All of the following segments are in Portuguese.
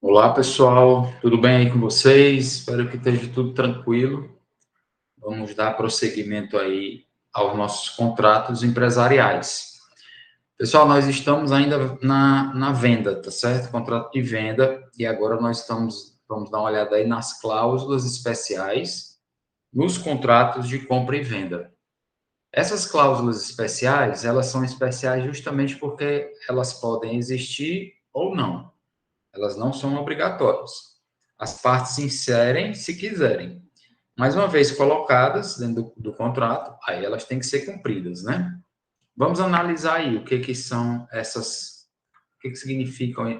Olá, pessoal, tudo bem aí com vocês? Espero que esteja tudo tranquilo. Vamos dar prosseguimento aí aos nossos contratos empresariais. Pessoal, nós estamos ainda na venda, tá certo? Contrato de venda, e agora vamos dar uma olhada aí nas cláusulas especiais nos contratos de compra e venda. Essas cláusulas especiais, elas são especiais justamente porque elas podem existir ou não. Elas não são obrigatórias. As partes inserem se quiserem. Mas uma vez colocadas dentro do contrato, aí elas têm que ser cumpridas, né? Vamos analisar aí o que são o que significam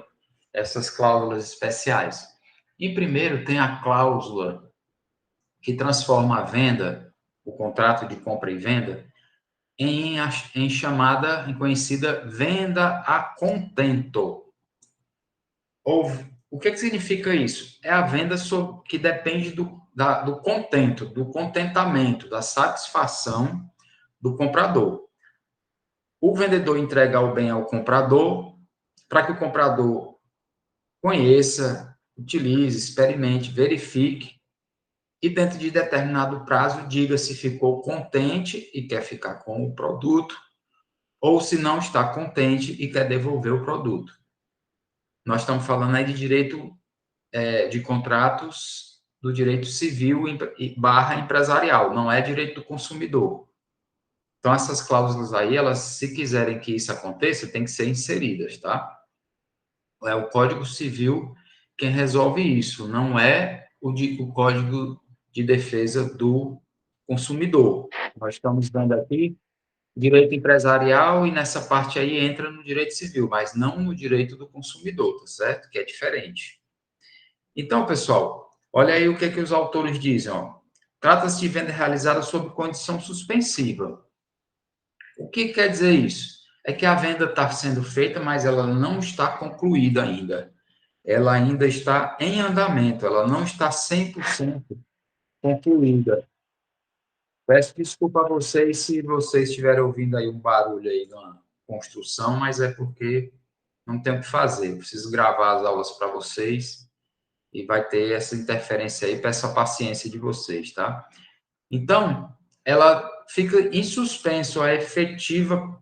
essas cláusulas especiais. E primeiro tem a cláusula que transforma a venda, o contrato de compra e venda, em chamada, em conhecida venda a contento. Ou o que significa isso? É a venda que depende do contento, do contentamento, da satisfação do comprador. O vendedor entrega o bem ao comprador para que o comprador conheça, utilize, experimente, verifique e dentro de determinado prazo diga se ficou contente e quer ficar com o produto ou se não está contente e quer devolver o produto. Nós estamos falando aí de direito de contratos do direito civil barra empresarial, não é direito do consumidor. Então, essas cláusulas aí, elas, se quiserem que isso aconteça, tem que ser inseridas, tá? É o Código Civil quem resolve isso, não é o Código de Defesa do Consumidor. Nós estamos dando aqui direito empresarial e nessa parte aí entra no direito civil, mas não no direito do consumidor, tá certo? Que é diferente. Então, pessoal, olha aí o que os autores dizem. Trata-se de venda realizada sob condição suspensiva. O que quer dizer isso? É que a venda está sendo feita, mas ela não está concluída ainda. Ela ainda está em andamento, ela não está 100% concluída. Peço desculpa a vocês se vocês estiverem ouvindo aí um barulho aí na construção, mas é porque não tem o que fazer. Eu preciso gravar as aulas para vocês e vai ter essa interferência aí, peço a paciência de vocês, tá? Então, ela fica em suspenso a efetiva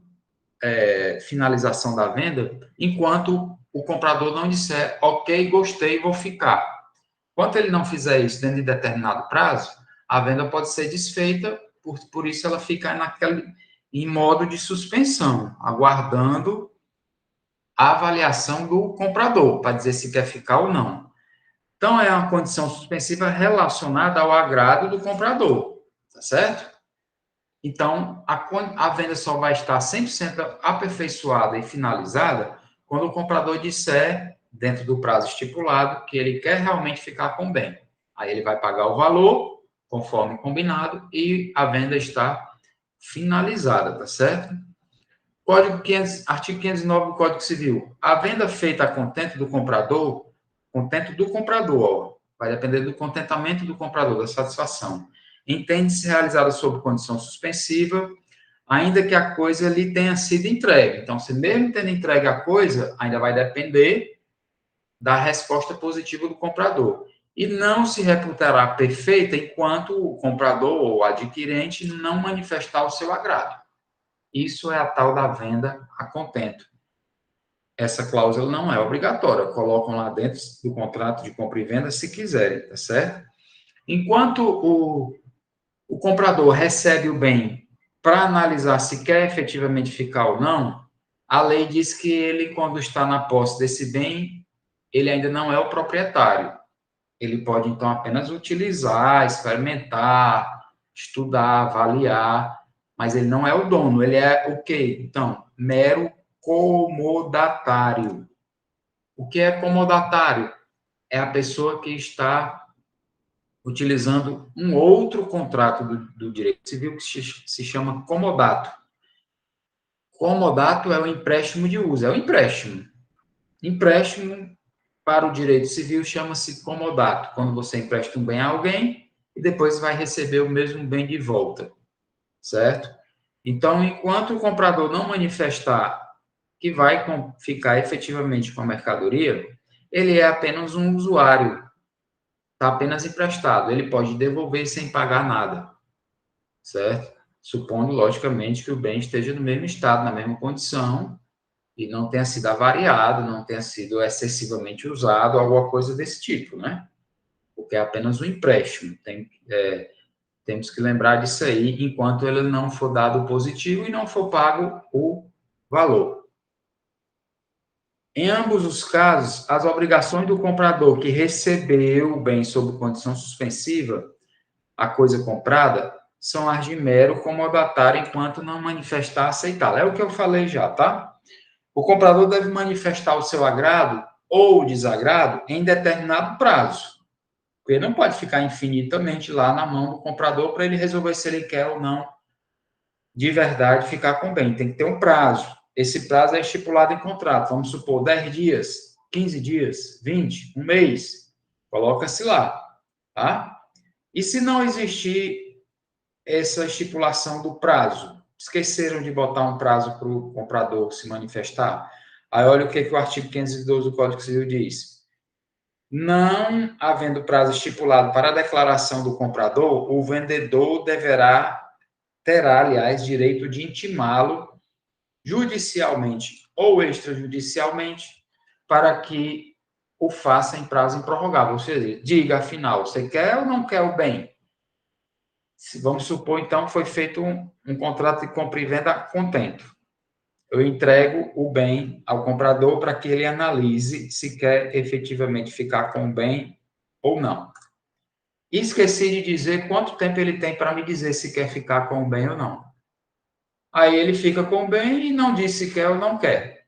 finalização da venda, enquanto o comprador não disser, ok, gostei, vou ficar. Enquanto ele não fizer isso dentro de determinado prazo, a venda pode ser desfeita, por isso ela fica em modo de suspensão, aguardando a avaliação do comprador, para dizer se quer ficar ou não. Então, é uma condição suspensiva relacionada ao agrado do comprador, tá certo? Então, a venda só vai estar 100% aperfeiçoada e finalizada quando o comprador disser, dentro do prazo estipulado, que ele quer realmente ficar com o bem. Aí ele vai pagar o valor, conforme combinado, e a venda está finalizada, tá certo? Artigo 509 do Código Civil. A venda feita a contento do comprador, ó, vai depender do contentamento do comprador, da satisfação. Entende-se realizada sob condição suspensiva, ainda que a coisa lhe tenha sido entregue. Então, se mesmo tendo entregue a coisa, ainda vai depender da resposta positiva do comprador. E não se reputará perfeita enquanto o comprador ou adquirente não manifestar o seu agrado. Isso é a tal da venda a contento. Essa cláusula não é obrigatória, colocam lá dentro do contrato de compra e venda se quiserem, tá certo? Enquanto o comprador recebe o bem para analisar se quer efetivamente ficar ou não, a lei diz que ele, quando está na posse desse bem, ele ainda não é o proprietário. Ele pode, então, apenas utilizar, experimentar, estudar, avaliar, mas ele não é o dono, ele é o quê? Então, mero comodatário. O que é comodatário? É a pessoa que está utilizando um outro contrato do direito civil que se chama comodato. Comodato é o empréstimo de uso, é o empréstimo. Empréstimo para o direito civil chama-se comodato, quando você empresta um bem a alguém e depois vai receber o mesmo bem de volta, certo? Então, enquanto o comprador não manifestar que vai ficar efetivamente com a mercadoria, ele é apenas um usuário, está apenas emprestado. Ele pode devolver sem pagar nada, certo? Supondo, logicamente, que o bem esteja no mesmo estado, na mesma condição, e não tenha sido avariado, não tenha sido excessivamente usado, alguma coisa desse tipo, né? Porque é apenas um empréstimo. Temos que lembrar disso aí, enquanto ele não for dado positivo e não for pago o valor. Em ambos os casos, as obrigações do comprador que recebeu o bem sob condição suspensiva, a coisa comprada, são as de mero comodatário enquanto não manifestar aceitá-la. É o que eu falei já, tá? O comprador deve manifestar o seu agrado ou desagrado em determinado prazo. Porque não pode ficar infinitamente lá na mão do comprador para ele resolver se ele quer ou não, de verdade, ficar com o bem. Tem que ter um prazo. Esse prazo é estipulado em contrato. Vamos supor, 10 dias, 15 dias, 20, um mês. Coloca-se lá, tá? E se não existir essa estipulação do prazo? Esqueceram de botar um prazo para o comprador se manifestar? Aí olha o que o artigo 512 do Código Civil diz. Não havendo prazo estipulado para a declaração do comprador, o vendedor terá, aliás, direito de intimá-lo judicialmente ou extrajudicialmente para que o faça em prazo improrrogável. Ou seja, diga, afinal, você quer ou não quer o bem? Vamos supor, então, que foi feito um contrato de compra e venda contento. Eu entrego o bem ao comprador para que ele analise se quer efetivamente ficar com o bem ou não. Esqueci de dizer quanto tempo ele tem para me dizer se quer ficar com o bem ou não. Aí ele fica com o bem e não diz se quer ou não quer.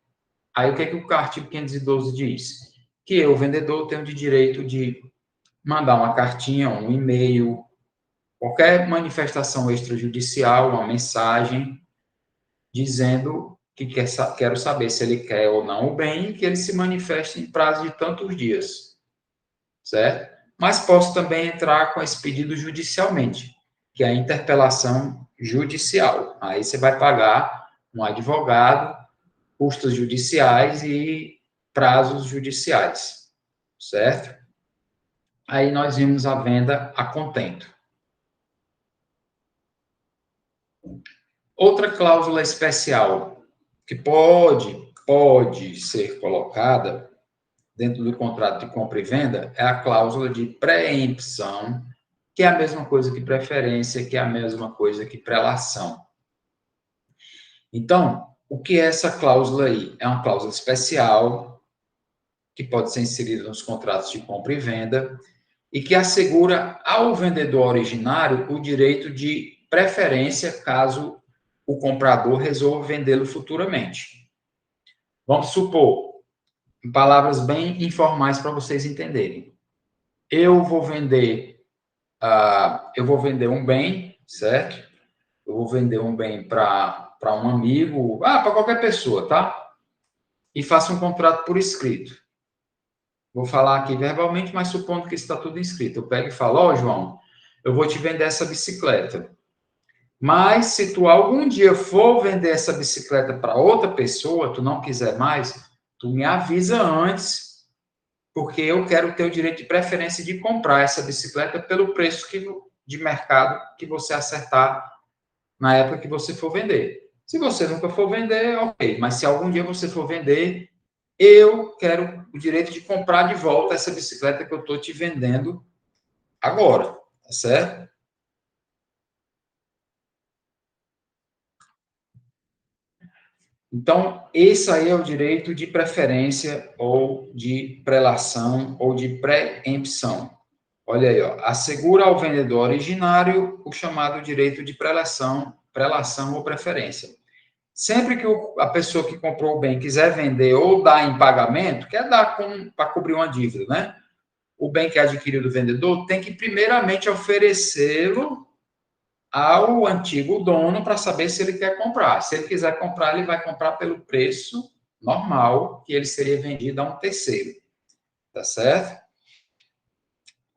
Aí o que o artigo 512 diz? Que eu, vendedor, tenho de direito de mandar uma cartinha, um e-mail, qualquer manifestação extrajudicial, uma mensagem, dizendo que quero saber se ele quer ou não o bem e que ele se manifeste em prazo de tantos dias, certo? Mas posso também entrar com esse pedido judicialmente, que é a interpelação judicial. Aí você vai pagar um advogado, custos judiciais e prazos judiciais, certo? Aí nós vimos a venda a contento. Outra cláusula especial que pode ser colocada dentro do contrato de compra e venda é a cláusula de preempção, que é a mesma coisa que preferência, que é a mesma coisa que prelação. Então, o que é essa cláusula aí? É uma cláusula especial que pode ser inserida nos contratos de compra e venda e que assegura ao vendedor originário o direito de preferência caso o comprador resolva vendê-lo futuramente. Vamos supor, em palavras bem informais para vocês entenderem. Eu vou vender um bem, certo? Eu vou vender um bem para um amigo, para qualquer pessoa, tá? E faço um contrato por escrito. Vou falar aqui verbalmente, mas supondo que está tudo escrito. Eu pego e falo, ó, João, eu vou te vender essa bicicleta. Mas se tu algum dia for vender essa bicicleta para outra pessoa, tu não quiser mais, tu me avisa antes, porque eu quero ter o direito de preferência de comprar essa bicicleta pelo preço de mercado que você acertar na época que você for vender. Se você nunca for vender, ok. Mas se algum dia você for vender, eu quero o direito de comprar de volta essa bicicleta que eu estou te vendendo agora, tá certo? Então, esse aí é o direito de preferência ou de prelação ou de preempção. Olha aí, ó, assegura ao vendedor originário o chamado direito de prelação ou preferência. Sempre que a pessoa que comprou o bem quiser vender ou dar em pagamento, quer dar para cobrir uma dívida, né? O bem que é adquirido do vendedor tem que primeiramente oferecê-lo ao antigo dono para saber se ele quer comprar. Se ele quiser comprar, ele vai comprar pelo preço normal que ele seria vendido a um terceiro. Tá certo?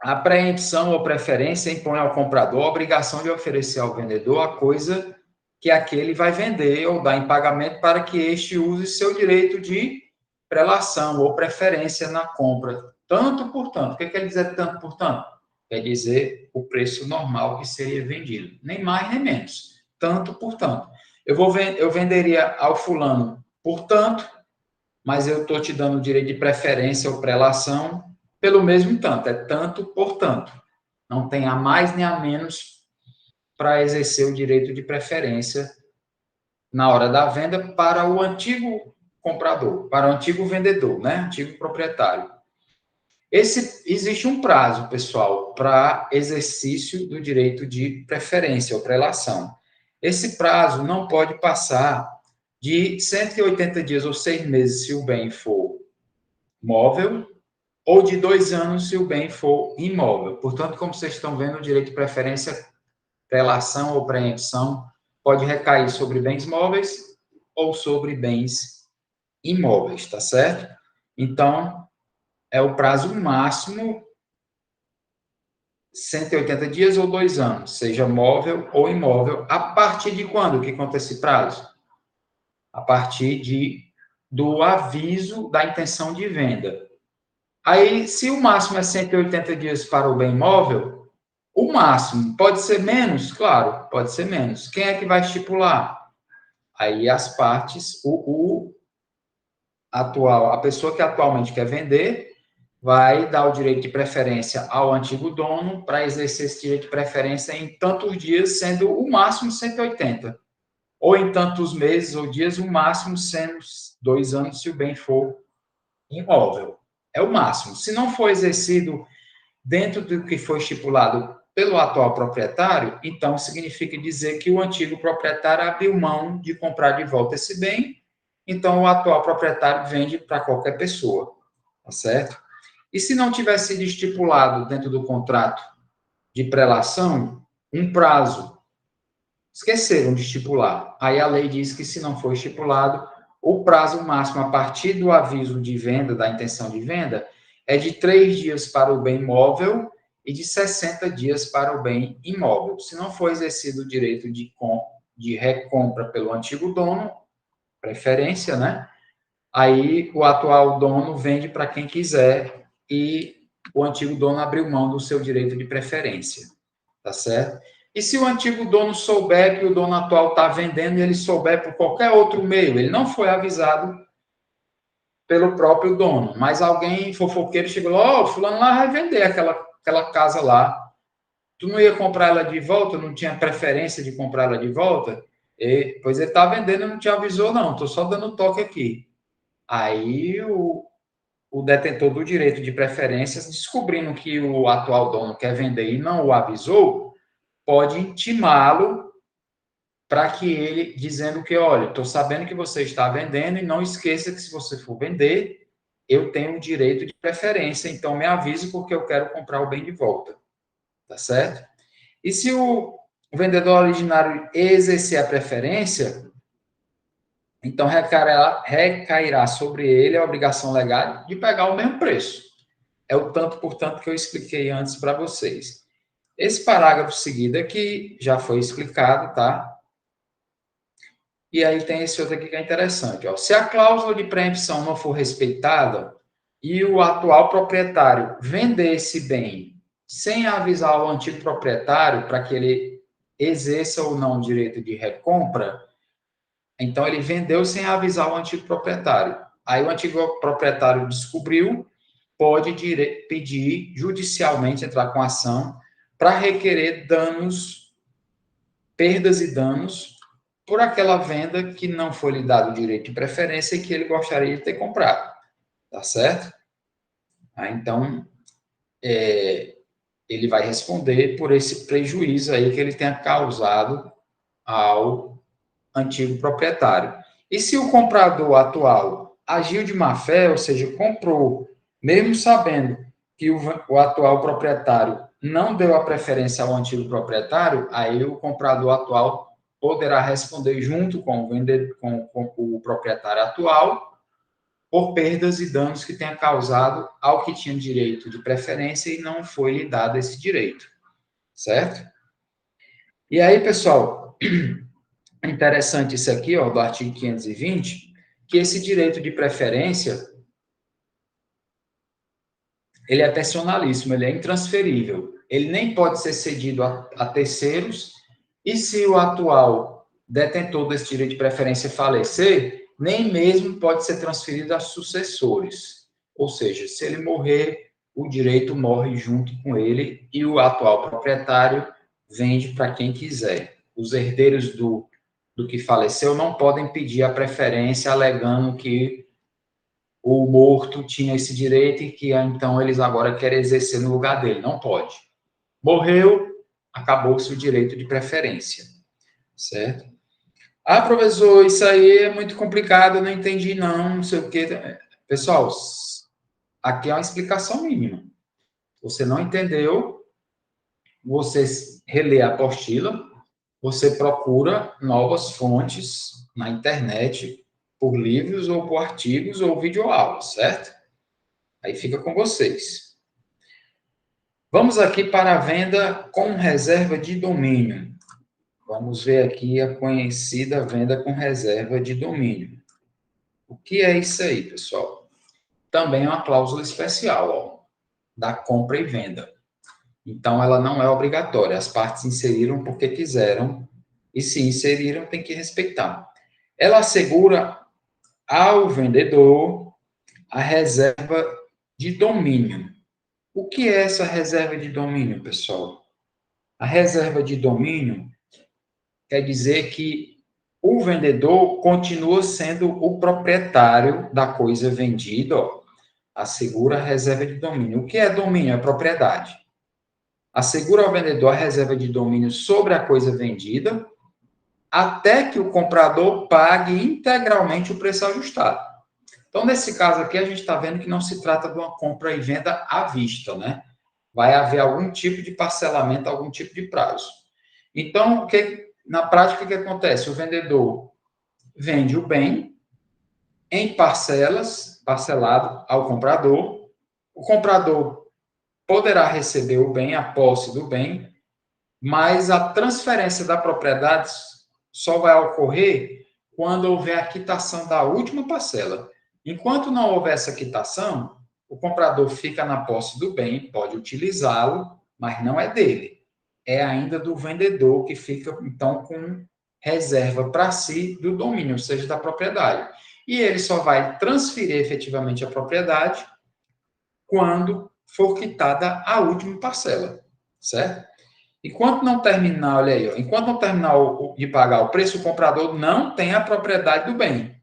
A preempção ou preferência impõe ao comprador a obrigação de oferecer ao vendedor a coisa que aquele vai vender ou dar em pagamento para que este use seu direito de prelação ou preferência na compra, tanto por tanto. O que quer dizer tanto por tanto? Quer dizer o preço normal que seria vendido, nem mais nem menos, tanto por tanto. Eu venderia ao fulano por tanto, mas eu estou te dando o direito de preferência ou prelação pelo mesmo tanto, é tanto por tanto. Não tem a mais nem a menos para exercer o direito de preferência na hora da venda para o antigo comprador, para o antigo vendedor, né? Antigo proprietário. Existe um prazo, pessoal, para exercício do direito de preferência ou prelação. Esse prazo não pode passar de 180 dias ou 6 meses se o bem for móvel, ou de 2 anos se o bem for imóvel. Portanto, como vocês estão vendo, o direito de preferência, prelação ou preempção pode recair sobre bens móveis ou sobre bens imóveis, tá certo? Então, é o prazo máximo 180 dias ou 2 anos, seja móvel ou imóvel. A partir de quando que conta esse prazo? A partir do aviso da intenção de venda. Aí, se o máximo é 180 dias para o bem imóvel, o máximo pode ser menos? Claro, pode ser menos. Quem é que vai estipular? Aí as partes, a pessoa que atualmente quer vender, vai dar o direito de preferência ao antigo dono para exercer esse direito de preferência em tantos dias, sendo o máximo 180. Ou em tantos meses ou dias, o máximo sendo 2 anos, se o bem for imóvel. É o máximo. Se não for exercido dentro do que foi estipulado pelo atual proprietário, então significa dizer que o antigo proprietário abriu mão de comprar de volta esse bem, então o atual proprietário vende para qualquer pessoa, tá certo? E se não tiver sido estipulado dentro do contrato de prelação um prazo, esqueceram de estipular. Aí a lei diz que se não for estipulado, o prazo máximo a partir do aviso de venda, da intenção de venda, é de 3 dias para o bem móvel e de 60 dias para o bem imóvel. Se não for exercido o direito de recompra pelo antigo dono, preferência, né? Aí o atual dono vende para quem quiser e o antigo dono abriu mão do seu direito de preferência, tá certo? E se o antigo dono souber que o dono atual está vendendo e ele souber por qualquer outro meio, ele não foi avisado pelo próprio dono, mas alguém fofoqueiro chegou lá, fulano lá vai vender aquela casa lá. Tu não ia comprar ela de volta? Não tinha preferência de comprar ela de volta? Pois ele está vendendo e não te avisou, não. Estou só dando toque aqui. Aí o detentor do direito de preferências, descobrindo que o atual dono quer vender e não o avisou, pode intimá-lo para que ele, dizendo que, olha, estou sabendo que você está vendendo e não esqueça que se você for vender, eu tenho o direito de preferência, então me avise porque eu quero comprar o bem de volta, tá certo? E se o vendedor originário exercer a preferência, então recairá sobre ele a obrigação legal de pegar o mesmo preço. É o tanto por tanto que eu expliquei antes para vocês. Esse parágrafo seguido aqui já foi explicado, tá? E aí tem esse outro aqui que é interessante. Ó. Se a cláusula de preempção não for respeitada e o atual proprietário vender esse bem sem avisar o antigo proprietário para que ele exerça ou não o direito de recompra, então ele vendeu sem avisar o antigo proprietário. Aí o antigo proprietário descobriu, pode pedir judicialmente, entrar com ação para requerer danos, perdas e danos por aquela venda que não foi lhe dado o direito de preferência e que ele gostaria de ter comprado, tá certo? Então, ele vai responder por esse prejuízo aí que ele tenha causado ao antigo proprietário. E se o comprador atual agiu de má fé, ou seja, comprou, mesmo sabendo que o atual proprietário não deu a preferência ao antigo proprietário, aí o comprador atual poderá responder junto com o proprietário atual por perdas e danos que tenha causado ao que tinha direito de preferência e não foi lhe dado esse direito, certo? E aí, pessoal, é interessante isso aqui, ó, do artigo 520, que esse direito de preferência ele é personalíssimo, ele é intransferível. Ele nem pode ser cedido a terceiros, e se o atual detentor desse direito de preferência falecer, nem mesmo pode ser transferido a sucessores. Ou seja, se ele morrer, o direito morre junto com ele e o atual proprietário vende para quem quiser. Os herdeiros do que faleceu não podem pedir a preferência alegando que o morto tinha esse direito e que então eles agora querem exercer no lugar dele. Não pode. Morreu, acabou-se o direito de preferência. Certo? Ah, professor, isso aí é muito complicado, eu não entendi não sei o quê. Pessoal, aqui é uma explicação mínima. Você não entendeu, você relê a apostila, você procura novas fontes na internet, por livros ou por artigos ou videoaulas, certo? Aí fica com vocês. Vamos aqui para a venda com reserva de domínio. Vamos ver aqui a conhecida venda com reserva de domínio. O que é isso aí, pessoal? Também é uma cláusula especial, ó, da compra e venda. Então, ela não é obrigatória. As partes inseriram porque quiseram, e se inseriram, tem que respeitar. Ela assegura ao vendedor a reserva de domínio. O que é essa reserva de domínio, pessoal? A reserva de domínio quer dizer que o vendedor continua sendo o proprietário da coisa vendida, ó, assegura a reserva de domínio. O que é domínio? É propriedade. Assegura ao vendedor a reserva de domínio sobre a coisa vendida, até que o comprador pague integralmente o preço ajustado. Então, nesse caso aqui, a gente está vendo que não se trata de uma compra e venda à vista, né? Vai haver algum tipo de parcelamento, algum tipo de prazo. Então, na prática, o que acontece? O vendedor vende o bem em parcelas, parcelado ao comprador. O comprador poderá receber o bem, a posse do bem, mas a transferência da propriedade só vai ocorrer quando houver a quitação da última parcela. Enquanto não houver essa quitação, o comprador fica na posse do bem, pode utilizá-lo, mas não é dele. É ainda do vendedor que fica, então, com reserva para si do domínio, ou seja, da propriedade. E ele só vai transferir efetivamente a propriedade quando for quitada a última parcela, certo? Enquanto não terminar, olha aí, ó, enquanto não terminar de pagar o preço, o comprador não tem a propriedade do bem,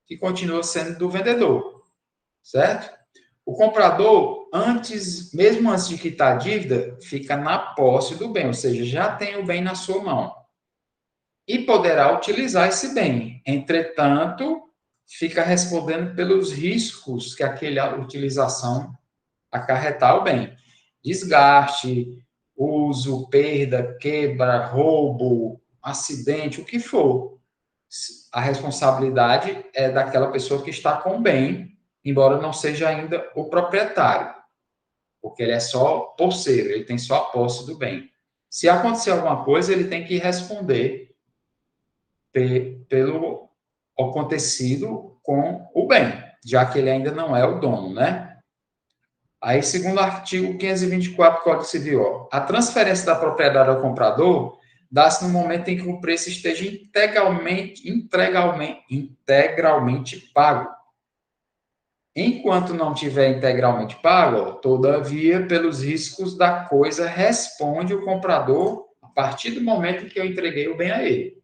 que continua sendo do vendedor, certo? O comprador, mesmo antes de quitar a dívida, fica na posse do bem, ou seja, já tem o bem na sua mão. E poderá utilizar esse bem. Entretanto, fica respondendo pelos riscos que aquela utilização acarretar ao bem. Desgaste, uso, perda, quebra, roubo, acidente, o que for. A responsabilidade é daquela pessoa que está com o bem, embora não seja ainda o proprietário, porque ele é só posseiro, ele tem só a posse do bem. Se acontecer alguma coisa, ele tem que responder pelo acontecido com o bem, já que ele ainda não é o dono, né? Aí, segundo o artigo 524 do Código Civil, ó, a transferência da propriedade ao comprador dá-se no momento em que o preço esteja integralmente pago. Enquanto não tiver integralmente pago, ó, todavia, pelos riscos da coisa, responde o comprador a partir do momento em que eu entreguei o bem a ele.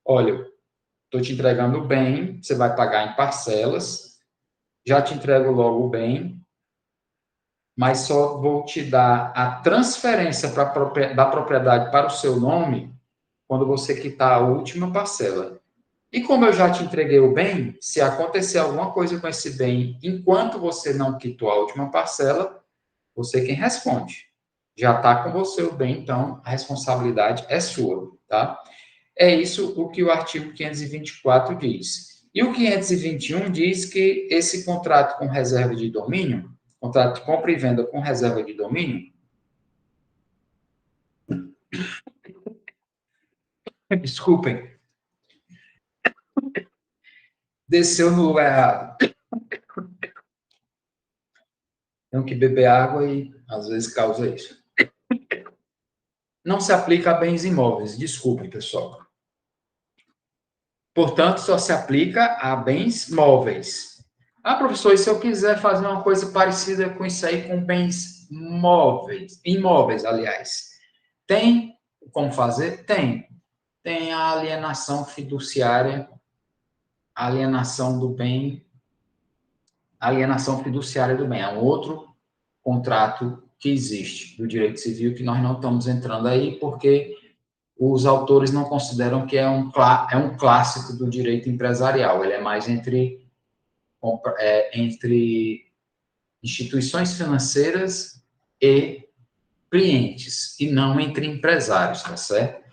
Olha, estou te entregando o bem, você vai pagar em parcelas, já te entrego logo o bem, mas só vou te dar a transferência da propriedade para o seu nome quando você quitar a última parcela. E como eu já te entreguei o bem, se acontecer alguma coisa com esse bem enquanto você não quitou a última parcela, você é quem responde. Já está com você o bem, então a responsabilidade é sua, tá? É isso o que o artigo 524 diz. E o 521 diz que esse contrato com reserva de domínio, contrato de compra e venda com reserva de domínio, desculpem, desceu no lugar errado. Tenho que beber água e às vezes causa isso. Não se aplica a bens imóveis, desculpe, pessoal. Portanto, só se aplica a bens móveis. Ah, professor, e se eu quiser fazer uma coisa parecida com isso aí, com bens móveis, imóveis, aliás, tem como fazer? Tem. Tem a alienação fiduciária, alienação do bem, alienação fiduciária do bem. É um outro contrato que existe do direito civil que nós não estamos entrando aí, porque os autores não consideram que é um clássico do direito empresarial. Ele é mais entre instituições financeiras e clientes, e não entre empresários, tá certo?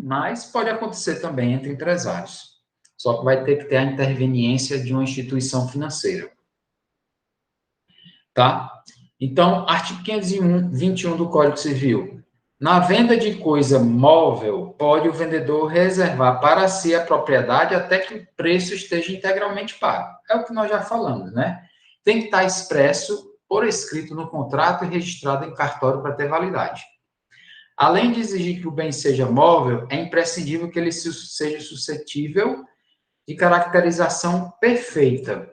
Mas pode acontecer também entre empresários. Só que vai ter que ter a interveniência de uma instituição financeira. Tá? Então, artigo 521 do Código Civil. Na venda de coisa móvel, pode o vendedor reservar para si a propriedade até que o preço esteja integralmente pago. É o que nós já falamos, né? Tem que estar expresso por escrito no contrato e registrado em cartório para ter validade. Além de exigir que o bem seja móvel, é imprescindível que ele seja suscetível de caracterização perfeita.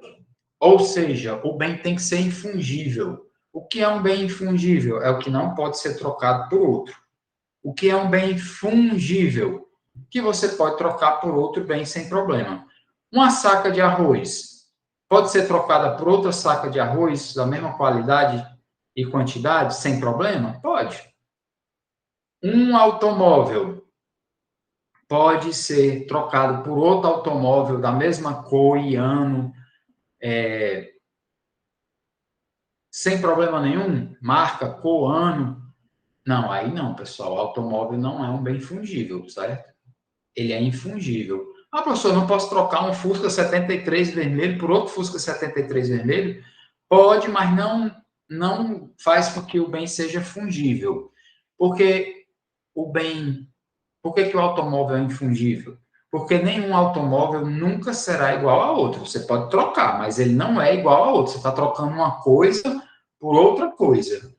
Ou seja, o bem tem que ser infungível. O que é um bem infungível? É o que não pode ser trocado por outro. O que é um bem fungível? Que você pode trocar por outro bem sem problema. Uma saca de arroz pode ser trocada por outra saca de arroz da mesma qualidade e quantidade sem problema? Pode. Um automóvel pode ser trocado por outro automóvel da mesma cor e ano, sem problema nenhum? Marca, cor, ano? Não, aí não, pessoal. O automóvel não é um bem fungível, certo? Ele é infungível. Ah, professor, não posso trocar um Fusca 73 vermelho por outro Fusca 73 vermelho? Pode, mas não faz com que o bem seja fungível. Porque o bem... Por que o automóvel é infungível? Porque nenhum automóvel nunca será igual a outro. Você pode trocar, mas ele não é igual a outro. Você está trocando uma coisa por outra coisa.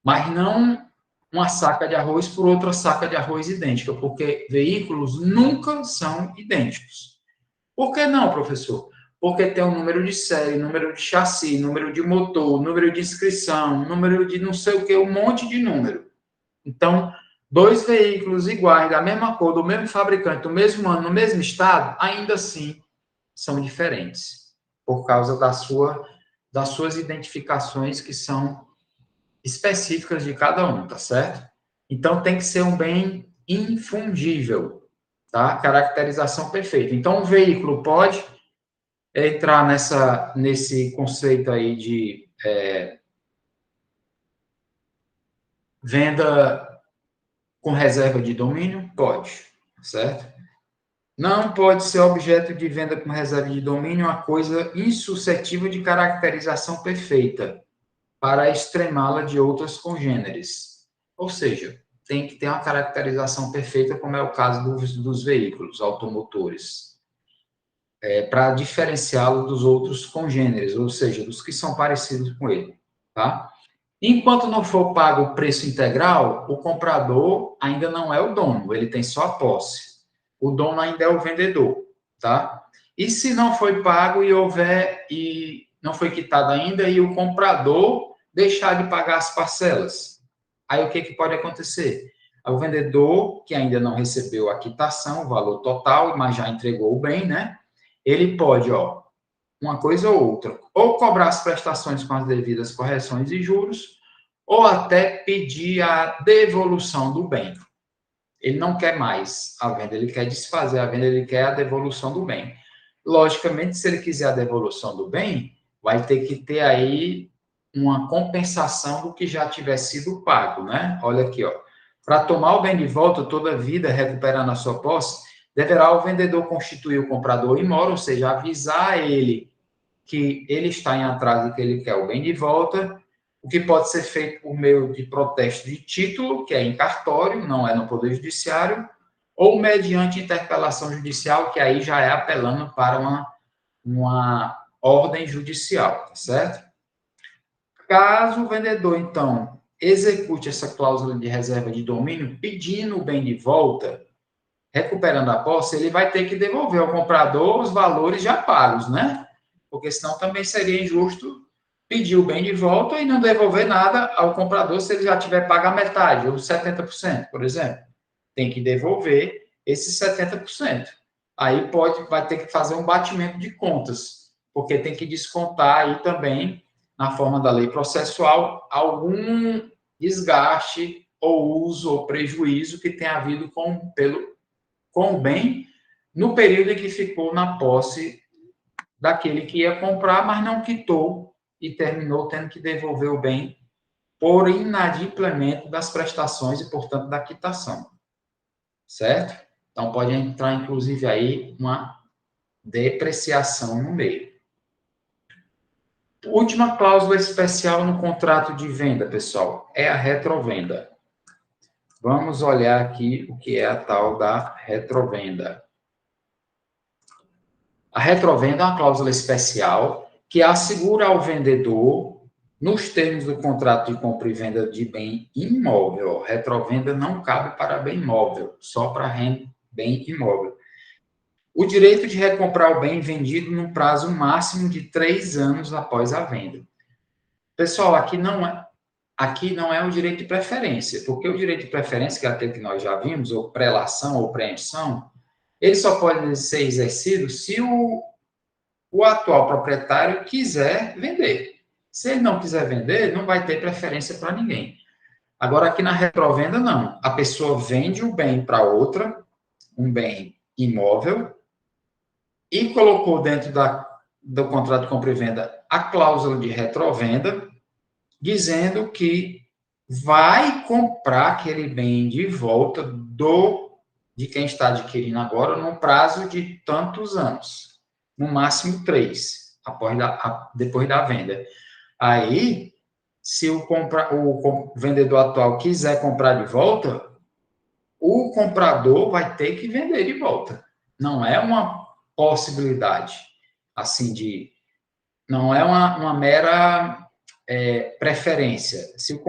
Mas não uma saca de arroz por outra saca de arroz idêntica, porque veículos nunca são idênticos. Por que não, professor? Porque tem um número de série, número de chassi, número de motor, número de inscrição, número de não sei o que, um monte de número. Então, dois veículos iguais, da mesma cor, do mesmo fabricante, do mesmo ano, no mesmo estado, ainda assim são diferentes, por causa das suas identificações que são específicas de cada um, tá certo? Então, tem que ser um bem infungível, tá? Caracterização perfeita. Então, o veículo pode entrar nesse conceito aí de venda com reserva de domínio? Pode, certo? Não pode ser objeto de venda com reserva de domínio uma coisa insuscetível de caracterização perfeita, para extremá-la de outras congêneres. Ou seja, tem que ter uma caracterização perfeita, como é o caso dos veículos automotores, para diferenciá-lo dos outros congêneres, ou seja, dos que são parecidos com ele, tá? Enquanto não for pago o preço integral, o comprador ainda não é o dono, ele tem só a posse. O dono ainda é o vendedor, tá? E se não foi pago e não foi quitado ainda e o comprador deixar de pagar as parcelas, aí o que pode acontecer? O vendedor, que ainda não recebeu a quitação, o valor total, mas já entregou o bem, né? Ele pode, uma coisa ou outra, ou cobrar as prestações com as devidas correções e juros, ou até pedir a devolução do bem. Ele não quer mais a venda, ele quer desfazer a venda, ele quer a devolução do bem. Logicamente, se ele quiser a devolução do bem, vai ter que ter aí uma compensação do que já tiver sido pago, né? Olha aqui, para tomar o bem de volta, toda a vida, recuperando a sua posse, deverá o vendedor constituir o comprador em mora, ou seja, avisar ele que ele está em atraso e que ele quer o bem de volta, o que pode ser feito por meio de protesto de título, que é em cartório, não é no Poder Judiciário, ou mediante interpelação judicial, que aí já é apelando para uma ordem judicial, tá certo? Caso o vendedor, então, execute essa cláusula de reserva de domínio, pedindo o bem de volta, recuperando a posse, ele vai ter que devolver ao comprador os valores já pagos, né? Porque senão também seria injusto pedir o bem de volta e não devolver nada ao comprador se ele já tiver pago a metade, ou 70%, por exemplo. Tem que devolver esses 70%. Aí vai ter que fazer um batimento de contas, porque tem que descontar aí também, na forma da lei processual, algum desgaste ou uso ou prejuízo que tenha havido com o bem no período em que ficou na posse daquele que ia comprar, mas não quitou e terminou tendo que devolver o bem por inadimplemento das prestações e, portanto, da quitação. Certo? Então, pode entrar, inclusive, aí uma depreciação no meio. Última cláusula especial no contrato de venda, pessoal, é a retrovenda. Vamos olhar aqui o que é a tal da retrovenda. A retrovenda é uma cláusula especial que assegura ao vendedor, nos termos do contrato de compra e venda de bem imóvel. Retrovenda não cabe para bem imóvel, só para bem imóvel. O direito de recomprar o bem vendido no prazo máximo de 3 anos após a venda. Pessoal, aqui não é o direito de preferência, porque o direito de preferência, que é aquele que nós já vimos, ou prelação ou preempção, ele só pode ser exercido se o atual proprietário quiser vender. Se ele não quiser vender, não vai ter preferência para ninguém. Agora, aqui na retrovenda, não. A pessoa vende o bem para outra, um bem imóvel, e colocou dentro do contrato de compra e venda a cláusula de retrovenda, dizendo que vai comprar aquele bem de volta de quem está adquirindo agora no prazo de tantos anos, no máximo 3, depois da venda. Aí, se o vendedor atual quiser comprar de volta, o comprador vai ter que vender de volta. Não é uma possibilidade, assim, não é uma mera preferência. Se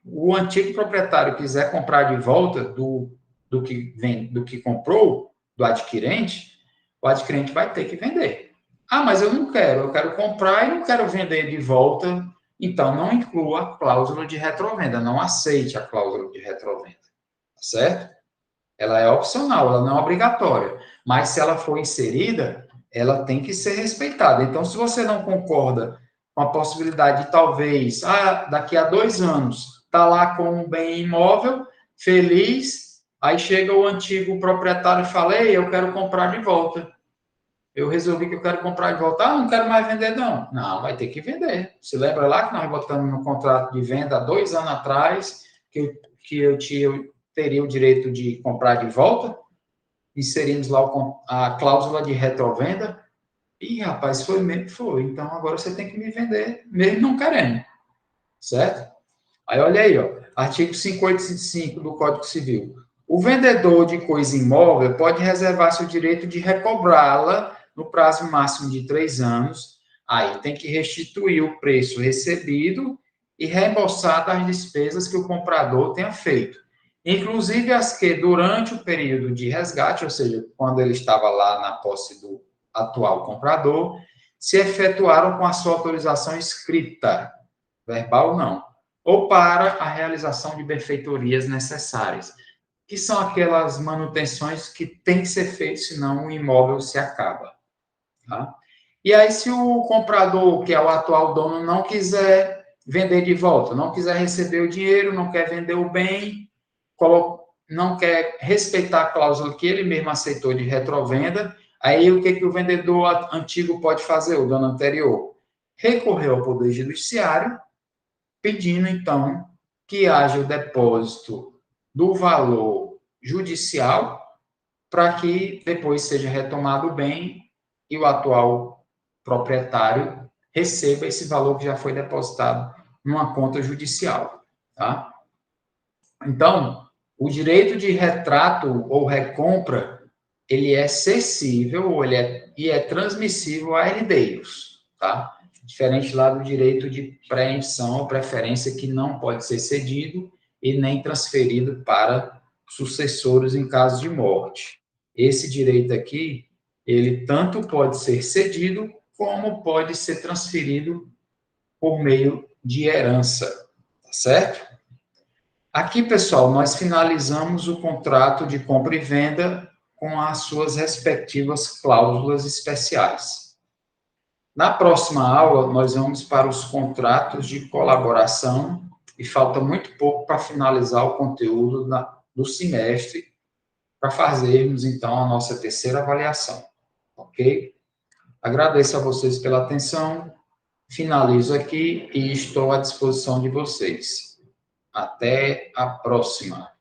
o antigo proprietário quiser comprar de volta do que comprou, do adquirente, o adquirente vai ter que vender. Ah, mas eu quero comprar e não quero vender de volta. Então, não inclua a cláusula de retrovenda, não aceite a cláusula de retrovenda, certo? Ela é opcional, ela não é obrigatória, mas se ela for inserida, ela tem que ser respeitada. Então, se você não concorda com a possibilidade de talvez, daqui a 2 anos, tá lá com um bem imóvel, feliz, aí chega o antigo proprietário e fala, ei, eu quero comprar de volta. Eu resolvi que eu quero comprar de volta. Não quero mais vender, não. Não, vai ter que vender. Se lembra lá que nós botamos no contrato de venda há 2 anos atrás, que eu teria o direito de comprar de volta? Inserimos lá a cláusula de retrovenda. Ih, rapaz, foi mesmo? Foi. Então, agora você tem que me vender, mesmo não querendo. Certo? Aí, olha aí, ó, artigo 585 do Código Civil. O vendedor de coisa imóvel pode reservar-se o direito de recobrá-la no prazo máximo de 3 anos. Aí tem que restituir o preço recebido e reembolsar das despesas que o comprador tenha feito. Inclusive as que, durante o período de resgate, ou seja, quando ele estava lá na posse do atual comprador, se efetuaram com a sua autorização escrita, verbal não, ou para a realização de benfeitorias necessárias, que são aquelas manutenções que tem que ser feitas, senão o imóvel se acaba. Tá? E aí, se o comprador, que é o atual dono, não quiser vender de volta, não quiser receber o dinheiro, não quer vender o bem, não quer respeitar a cláusula que ele mesmo aceitou de retrovenda, aí o que o vendedor antigo pode fazer, o dono anterior? Recorrer ao Poder Judiciário, pedindo, então, que haja o depósito do valor judicial para que depois seja retomado o bem e o atual proprietário receba esse valor que já foi depositado numa conta judicial, tá? Então, o direito de retrato ou recompra, ele é cessível e é transmissível a herdeiros, tá? diferente lá do direito de preempção ou preferência, que não pode ser cedido e nem transferido para sucessores em caso de morte. Esse direito aqui, ele tanto pode ser cedido, como pode ser transferido por meio de herança, tá certo? Aqui, pessoal, nós finalizamos o contrato de compra e venda com as suas respectivas cláusulas especiais. Na próxima aula, nós vamos para os contratos de colaboração e falta muito pouco para finalizar o conteúdo do semestre, para fazermos, então, a nossa terceira avaliação, ok? Agradeço a vocês pela atenção, finalizo aqui e estou à disposição de vocês. Até a próxima.